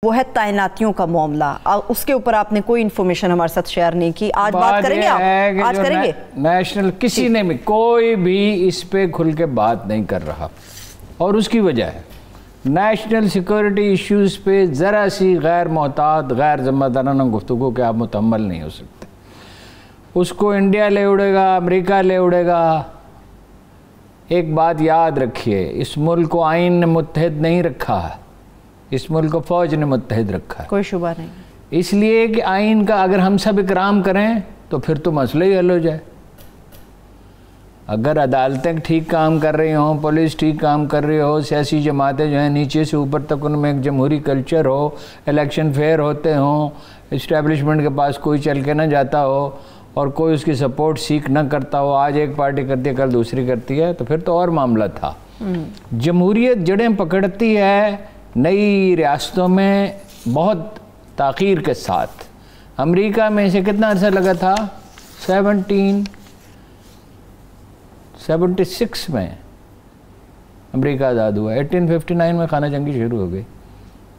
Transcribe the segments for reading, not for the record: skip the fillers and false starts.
وہ ہے تعیناتیوں کا معاملہ، اس کے اوپر آپ نے کوئی انفارمیشن ہمارے ساتھ شیئر نہیں کی، آج بات کریں گے؟ آپ آج کریں گے؟ نیشنل کسی نے بھی کوئی بھی اس پہ کھل کے بات نہیں کر رہا، اور اس کی وجہ ہے نیشنل سیکورٹی ایشوز پہ ذرا سی غیر محتاط غیر ذمہ دارانہ گفتگو کے آپ متحمل نہیں ہو سکتے۔ اس کو انڈیا لے اڑے گا، امریکہ لے اڑے گا۔ ایک بات یاد رکھیے، اس ملک کو آئین نے متحد نہیں رکھا ہے، اس ملک کو فوج نے متحد رکھا ہے، کوئی شبہ نہیں۔ اس لیے کہ آئین کا اگر ہم سب اکرام کریں تو پھر تو مسئلہ ہی حل ہو جائے۔ اگر عدالتیں ٹھیک کام کر رہی ہوں، پولیس ٹھیک کام کر رہی ہو، سیاسی جماعتیں جو ہیں نیچے سے اوپر تک ان میں ایک جمہوری کلچر ہو، الیکشن فیئر ہوتے ہوں، اسٹیبلشمنٹ کے پاس کوئی چل کے نہ جاتا ہو اور کوئی اس کی سپورٹ سیکھ نہ کرتا ہو، آج ایک پارٹی کرتی ہے کل دوسری کرتی ہے، تو پھر تو اور معاملہ تھا۔ جمہوریت جڑیں پکڑتی ہے نئی ریاستوں میں بہت تاخیر کے ساتھ۔ امریکہ میں اسے کتنا عرصہ لگا تھا؟ 1776 میں امریکہ آزاد ہوا، 1859 میں خانہ جنگی شروع ہو گئی۔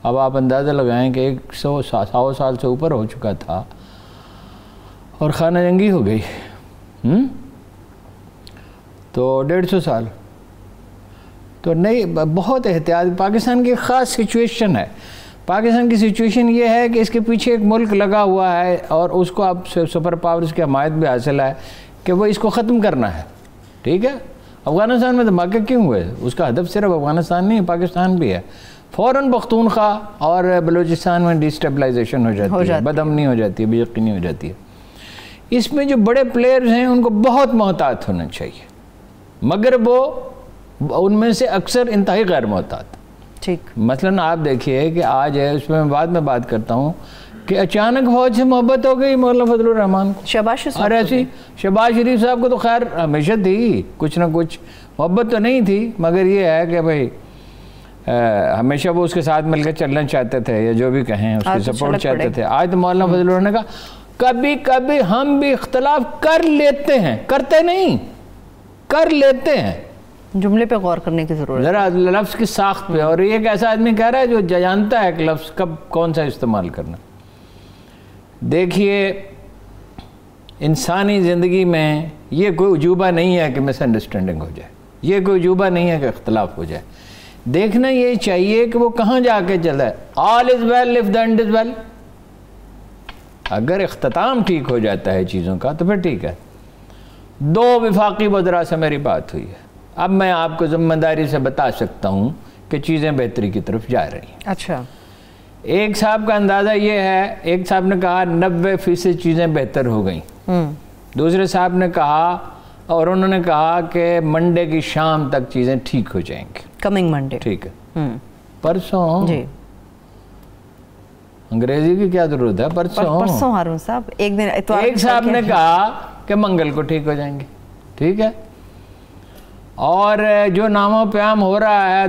اب آپ اندازہ لگائیں کہ 100 سال سے اوپر ہو چکا تھا اور خانہ جنگی ہو گئی، تو 150 سال تو نہیں، بہت احتیاط۔ پاکستان کی خاص سچویشن ہے، پاکستان کی سچویشن یہ ہے کہ اس کے پیچھے ایک ملک لگا ہوا ہے اور اس کو اب سپر پاورز کی حمایت بھی حاصل ہے کہ وہ اس کو ختم کرنا ہے، ٹھیک ہے؟ افغانستان میں دھماکے کیوں ہوئے؟ اس کا ہدف صرف افغانستان نہیں، پاکستان بھی ہے۔ فوراً پختونخوا اور بلوچستان میں ڈیسٹیبلائزیشن ہو جاتی ہے، بدامنی ہو جاتی ہے، بے یقینی ہو جاتی ہے۔ اس میں جو بڑے پلیئرز ہیں ان کو بہت محتاط ہونا چاہیے، مگر وہ ان میں سے اکثر انتہائی غیر محتاط۔ ٹھیک، مثلاً آپ دیکھیے کہ آج ہے، اس میں بعد میں بات کرتا ہوں کہ اچانک فوج سے محبت ہو گئی مولانا فضل الرحمان کو، شہباز شریف اور ایسی شہباز شریف صاحب کو تو خیر ہمیشہ تھی، کچھ نہ کچھ محبت تو نہیں تھی، مگر یہ ہے کہ بھائی ہمیشہ وہ اس کے ساتھ مل کے چلنا چاہتے تھے، یا جو بھی کہیں اس کی سپورٹ چاہتے تھے۔ آج تو مولانا فضل الرحمان نے کہا کبھی کبھی ہم بھی اختلاف کر لیتے ہیں، کرتے نہیں، کر لیتے ہیں۔ جملے پہ غور کرنے کی ضرورت ہے، ذرا لفظ کی ساخت پہ، اور یہ ایک ایسا آدمی کہہ رہا ہے جو جانتا ہے کہ لفظ کب کون سا استعمال کرنا۔ دیکھیے انسانی زندگی میں یہ کوئی عجوبہ نہیں ہے کہ مس انڈرسٹینڈنگ ہو جائے، یہ کوئی عجوبہ نہیں ہے کہ اختلاف ہو جائے۔ دیکھنا یہ چاہیے کہ وہ کہاں جا کے چلا ہے۔ all is well if the end is well۔ اگر اختتام ٹھیک ہو جاتا ہے چیزوں کا تو پھر ٹھیک ہے۔ 2 وفاقی وزراء سے میری بات ہوئی ہے، اب میں آپ کو ذمہ داری سے بتا سکتا ہوں کہ چیزیں بہتری کی طرف جا رہی ہیں۔ اچھا، ایک صاحب کا اندازہ یہ ہے، ایک صاحب نے کہا 90% چیزیں بہتر ہو گئیں، دوسرے صاحب نے کہا، اور انہوں نے کہا کہ منڈے کی شام تک چیزیں ٹھیک ہو جائیں گی، کمنگ منڈے، ٹھیک ہے، پرسوں جی، انگریزی کی کیا ضرورت ہے، پرسوں ہارون صاحب، ایک دن اتوار، ایک صاحب نے کہا کہ منگل کو ٹھیک ہو جائیں گے، ٹھیک ہے۔ اور جو نام و پیام ہو رہا ہے،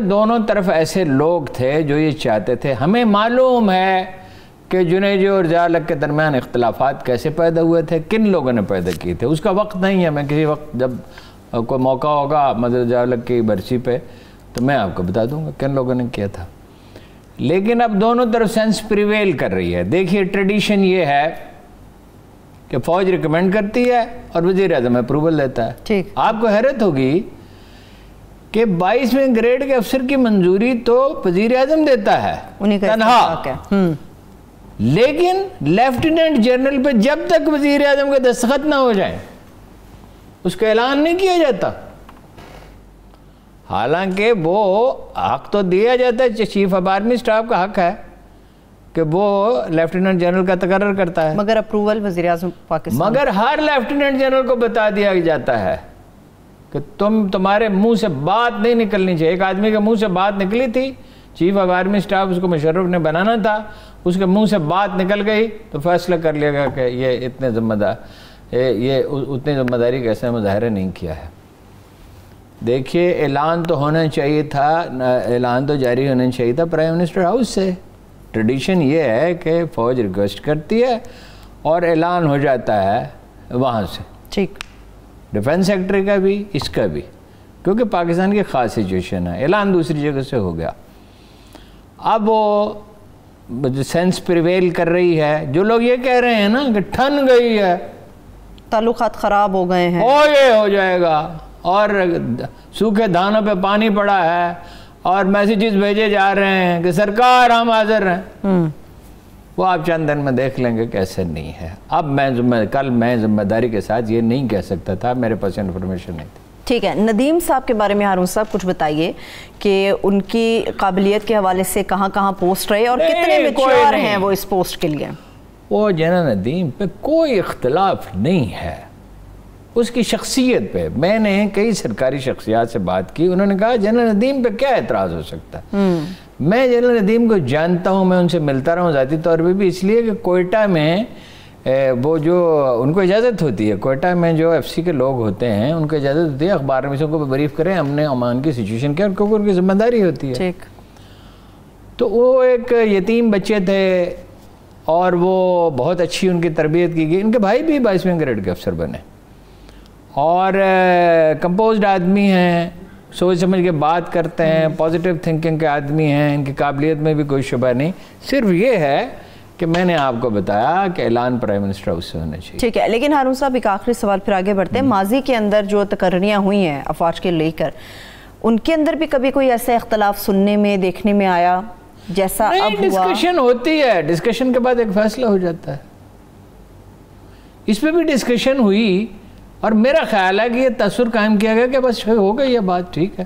دونوں طرف ایسے لوگ تھے جو یہ چاہتے تھے۔ ہمیں معلوم ہے کہ جنیجو اور ضیاء الحق کے درمیان اختلافات کیسے پیدا ہوئے تھے، کن لوگوں نے پیدا کیے تھے۔ اس کا وقت نہیں ہے، میں کسی وقت جب کوئی موقع ہوگا مدر ضیاء الحق کی برسی پہ تو میں آپ کو بتا دوں گا کن لوگوں نے کیا تھا۔ لیکن اب دونوں طرف سینس پریویل کر رہی ہے۔ دیکھیے ٹریڈیشن یہ ہے کہ فوج ریکمینڈ کرتی ہے اور وزیر اعظم اپروول دیتا ہے۔ ٹھیک، آپ کو حیرت ہوگی کہ 22ویں گریڈ کے افسر کی منظوری تو وزیر اعظم دیتا ہے تنہا، لیکن لیفٹیننٹ جنرل پہ جب تک وزیر اعظم کے دستخط نہ ہو جائیں اس کا اعلان نہیں کیا جاتا۔ حالانکہ وہ حق تو دیا جاتا ہے، چیف آف آرمی اسٹاف کا حق ہے کہ وہ لیفٹیننٹ جنرل کا تقرر کرتا ہے، مگر اپروول وزیر اعظم پاکستان، مگر ہر لیفٹیننٹ جنرل کو بتا دیا جاتا ہے کہ تمہارے منہ سے بات نہیں نکلنی چاہیے۔ ایک آدمی کے منہ سے بات نکلی تھی، چیف آف آرمی اسٹاف اس کو مشرف نے بنانا تھا، اس کے منہ سے بات نکل گئی تو فیصلہ کر لیا گیا کہ یہ اتنے ذمہ داری کا ایسا مظاہرہ نہیں کیا ہے۔ دیکھیے اعلان تو ہونا چاہیے تھا، اعلان تو جاری ہونا چاہیے تھا پرائم منسٹر ہاؤس سے۔ ٹریڈیشن یہ ہے کہ فوج ریکویسٹ کرتی ہے اور اعلان ہو جاتا ہے وہاں سے، ٹھیک، ڈیفنس سیکٹری کا بھی، اس کا بھی، کیونکہ پاکستان کی خاص سچویشن ہے۔ اعلان دوسری جگہ سے ہو گیا، اب وہ سینس پریویل کر رہی ہے. جو لوگ یہ کہہ رہے ہیں نا کہ ٹھن گئی ہے, تعلقات خراب ہو گئے ہیں, یہ ہو جائے گا, اور سوکھے دھانوں پہ پانی پڑا ہے, اور میسیجز بھیجے جا رہے ہیں کہ سرکار ہم حاضر ہیں, وہ آپ چند دن میں دیکھ لیں گے کیسے نہیں ہے. اب کل میں ذمہ داری کے ساتھ یہ نہیں کہہ سکتا تھا, میرے پاس انفارمیشن نہیں تھی. ٹھیک ہے, ندیم صاحب کے بارے میں ہارون صاحب کچھ بتائیے کہ ان کی قابلیت کے حوالے سے کہاں کہاں پوسٹ رہے اور کتنے میچور ہیں وہ اس پوسٹ کے لیے. وہ جنرل ندیم پہ کوئی اختلاف نہیں ہے, اس کی شخصیت پہ. میں نے کئی سرکاری شخصیات سے بات کی, انہوں نے کہا جنرل ندیم پہ کیا اعتراض ہو سکتا ہے. میں جنرل ندیم کو جانتا ہوں, میں ان سے ملتا رہا ہوں ذاتی طور پہ بھی, اس لیے کہ کوئٹہ میں وہ جو ان کو اجازت ہوتی ہے, کوئٹہ میں جو ایف سی کے لوگ ہوتے ہیں ان کو اجازت ہوتی ہے اخبار میں سے ان کو بریف کریں, ہم نے عمان کی سچویشن کیا, کیونکہ ان کی ذمہ داری ہوتی ہے. ٹھیک. تو وہ ایک یتیم بچے تھے اور وہ بہت اچھی ان کی تربیت کی گئی. ان کے بھائی بھی 22ویں گریڈ کے افسر بنے, اور کمپوزڈ آدمی ہیں, سوچ سمجھ کے بات کرتے ہیں, پازیٹیو تھنکنگ کے آدمی ہیں, ان کی قابلیت میں بھی کوئی شبہ نہیں. صرف یہ ہے کہ میں نے آپ کو بتایا کہ اعلان پرائم منسٹر ہاؤس سے ہونا چاہیے. ٹھیک ہے, لیکن ہارون صاحب ایک آخری سوال پھر آگے بڑھتے ہیں. ماضی کے اندر جو تقرریاں ہوئی ہیں افواج کے لے کر, ان کے اندر بھی کبھی کوئی ایسا اختلاف سننے میں دیکھنے میں آیا جیسا اب ہوا؟ ڈسکشن ہوتی ہے, ڈسکشن کے بعد ایک فیصلہ ہو جاتا ہے. اس پہ بھی ڈسکشن ہوئی, اور میرا خیال ہے کہ یہ تاثر قائم کیا گیا کہ بس ہو گئی یہ بات, ٹھیک ہے.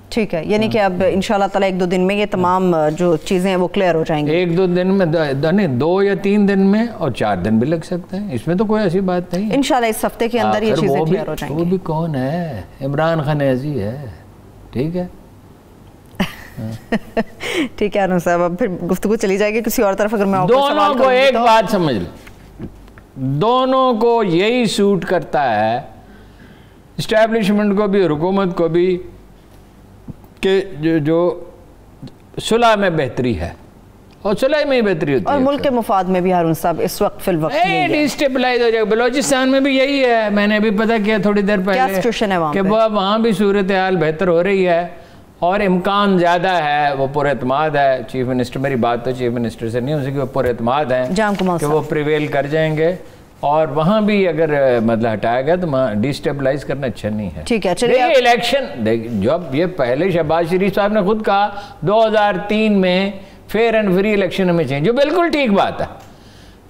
ٹھیک ہے, یعنی کہ اب انشاءاللہ تعالیٰ 1-2 دن میں یہ تمام جو چیزیں ہیں وہ کلیئر ہو جائیں گی. 1-2 دن میں نہیں, 2 یا 3 دن میں, اور 4 دن بھی لگ سکتے ہیں, اس میں تو کوئی ایسی بات نہیں. انشاءاللہ اس ہفتے کے اندر یہ چیزیں کلیئر ہو جائیں گی. وہ بھی کون ہے, عمران خان عزیز ہے, ٹھیک ہے. ٹھیک ہے ہارون صاحب, اب پھر گفتگو چلی جائے گی کسی اور طرف. اگر میں دونوں کو ایک بات سمجھ لیں, دونوں کو یہی سوٹ کرتا ہے, اسٹیبلشمنٹ کو بھی حکومت کو بھی, کہ جو صلح میں بہتری ہے, اور صلح میں ہی بہتری ہوتی ہے, اور ملک کے مفاد میں بھی ہارون صاحب اس وقت فی الوقت ڈی اسٹیبلائز ہو جائے. بلوچستان میں بھی یہی ہے, میں نے ابھی پتہ کیا تھوڑی دیر پہلے کہ وہاں بھی صورتحال بہتر ہو رہی ہے, اور امکان زیادہ ہے, وہ پر اعتماد ہے. چیف منسٹر, میری بات تو چیف منسٹر سے نہیں ہو سکی, وہ پر اعتماد ہیں کہ وہ پریویل کر جائیں گے, اور وہاں بھی اگر مطلب ہٹایا گیا تو وہاں ڈی اسٹیبلائز کرنا اچھا نہیں ہے. ٹھیک ہے, چلیے. الیکشن جب یہ پہلے شہباز شریف صاحب نے خود کہا 2003 میں فیئر اینڈ فری الیکشن ہمیں چاہیے, جو بالکل ٹھیک بات ہے,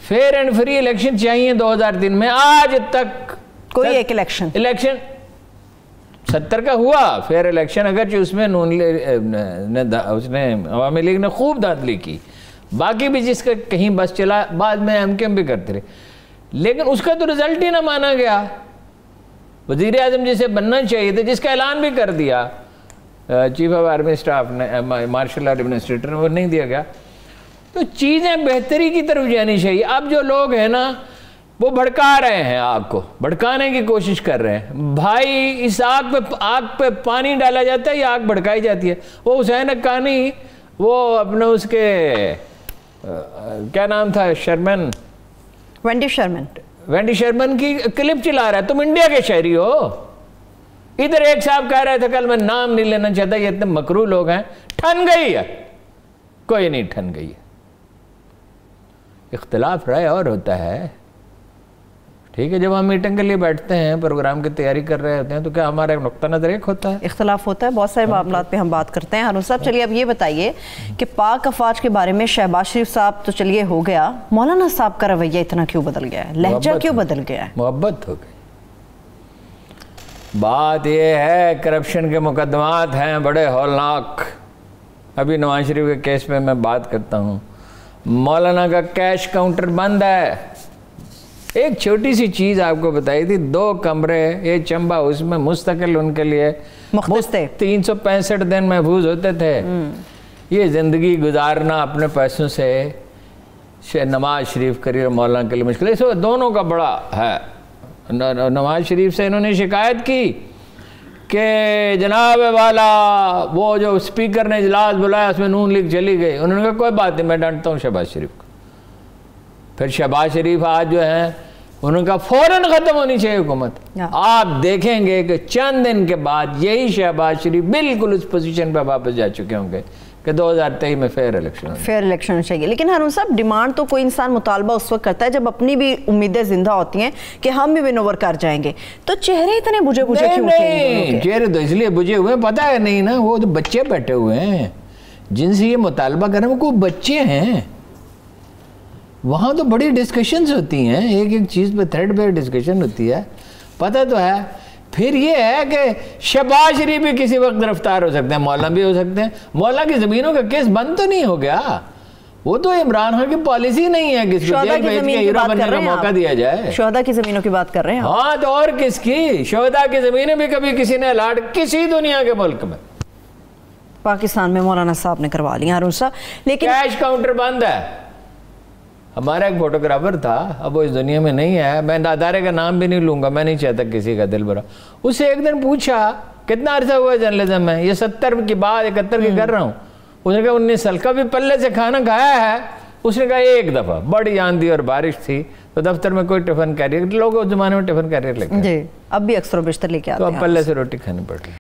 فیئر اینڈ فری الیکشن چاہیے 2003 میں. آج تک کوئی ایک الیکشن 70 کا ہوا فیئر الیکشن, اگرچہ اس میں اس نے عوامی لیگ نے خوب دھاندلی کی, باقی بھی جس کا کہیں بس چلا, بعد میں ایم کیو ایم بھی کرتے رہے, لیکن اس کا تو رزلٹ ہی نہ مانا گیا. وزیر اعظم جسے بننا چاہیے تھا, جس کا اعلان بھی کر دیا چیف آف آرمی اسٹاف نے, مارشل ایڈمنسٹریٹر نے, وہ نہیں دیا گیا. تو چیزیں بہتری کی طرف جانی چاہیے. اب جو لوگ ہیں نا وہ بھڑکا رہے ہیں, آگ کو بھڑکانے کی کوشش کر رہے ہیں. بھائی اس آگ پہ پانی ڈالا جاتا ہے یا آگ بھڑکائی جاتی ہے. وہ حسین حقانی, وہ اپنے اس کے کیا نام تھا, وینڈی شرمن کی کلپ چلا رہا ہے. تم انڈیا کے شہری ہو. ادھر ایک صاحب کہہ رہے تھے, کل میں نام نہیں لینا چاہتا, یہ اتنے مکروہ لوگ ہیں, ٹھن گئی ہے. کوئی نہیں ٹھن گئی ہے. اختلاف رائے اور ہوتا ہے, ٹھیک ہے. جب ہم میٹنگ کے لیے بیٹھتے ہیں, پروگرام کی تیاری کر رہے ہوتے ہیں, تو کیا ہمارا ایک نقطہ نظر ایک ہوتا ہے؟ اختلاف ہوتا ہے, بہت سارے معاملات پہ ہم بات کرتے ہیں. ہارون صاحب چلیے اب یہ بتائیے کہ پاک افواج کے بارے میں شہباز شریف صاحب تو چلیے ہو گیا, مولانا صاحب کا رویہ اتنا کیوں بدل گیا ہے, لہجہ کیوں بدل گیا ہے؟ محبت ہو گئی. بات یہ ہے, کرپشن کے مقدمات ہیں بڑے ہولناک. ابھی نواز شریف کے کیس پہ میں بات کرتا ہوں, مولانا کا کیش کاؤنٹر بند ہے. ایک چھوٹی سی چیز آپ کو بتائی تھی, 2 کمرے, یہ چمبا اس میں مستقل ان کے لیے 365 دن محفوظ ہوتے تھے. یہ زندگی گزارنا اپنے پیسوں سے نواز شریف کریے مولانا کے لیے مشکل ہے. اس وقت دونوں کا بڑا ہے. نواز شریف سے انہوں نے شکایت کی کہ جناب والا وہ جو اسپیکر نے اجلاس بلایا اس میں نون لیگ چلی گئی. انہوں نے کہا کوئی بات نہیں, میں ڈانٹتا ہوں شہباز شریف کو. پھر شہباز شریف آج جو ہیں, انہوں نے کہا فوراً ختم ہونی چاہیے حکومت. آپ دیکھیں گے کہ چند دن کے بعد یہی شہباز شریف بالکل اس پوزیشن پہ واپس جا چکے ہوں گے کہ 2023 میں فیئر الیکشن چاہیے. لیکن ہارون صاحب ڈیمانڈ تو کوئی انسان مطالبہ اس وقت کرتا ہے جب اپنی بھی امیدیں زندہ ہوتی ہیں کہ ہم بھی ون اوور کر جائیں گے. تو چہرے اتنے بجھے بجھے کیوں نہیں؟ چہرے تو اس لیے بجھے ہوئے پتہ ہے نہیں نا, وہ تو بچے بیٹھے ہوئے ہیں جن سے یہ مطالبہ کر رہے ہیں, وہ کوئی بچے ہیں. وہاں تو بڑی ڈسکشنز ہوتی ہیں, ایک ایک چیز پہ تھریڈ پہ ڈسکشن ہوتی ہے, پتہ تو ہے. پھر یہ ہے کہ شہباز شریف بھی کسی وقت گرفتار ہو سکتے ہیں, مولانا بھی ہو سکتے ہیں. مولانا کی زمینوں کا کیس بند تو نہیں ہو گیا, وہ تو عمران خان کی پالیسی نہیں ہے کہ اس کو جیل بھیج کے ہیرو بننے کا موقع دیا جائے. شہداء کی زمینوں کی بات کر رہے ہیں. ہاں تو اور کس کی؟ شہداء کی زمینیں بھی کبھی کسی نے الاٹ کسی دنیا کے ملک میں پاکستان میں مولانا صاحب نے کروا لی ہارون صاحب. لیکن کیش کاؤنٹر بند ہے. ہمارا ایک فوٹوگرافر تھا, اب وہ اس دنیا میں نہیں ہے, میں ادارے کا نام بھی نہیں لوں گا, میں نہیں چاہتا کسی کا دل برا. اس سے ایک دن پوچھا کتنا عرصہ ہوا جرنلزم میں؟ یہ 70 کی بات 71 کی کر رہا ہوں. اس نے کہا 19 سال. کبھی پلے سے کھانا کھایا ہے؟ اس نے کہا ایک دفعہ, بڑی آندھی اور بارش تھی تو دفتر میں کوئی ٹفن کیریئر, لوگ اس زمانے میں ٹفن کیریئر لے کے جی اب بھی اکثر و بیشتر لے کے آتے ہیں, تو اب پلے سے روٹی کھانی پڑ رہی.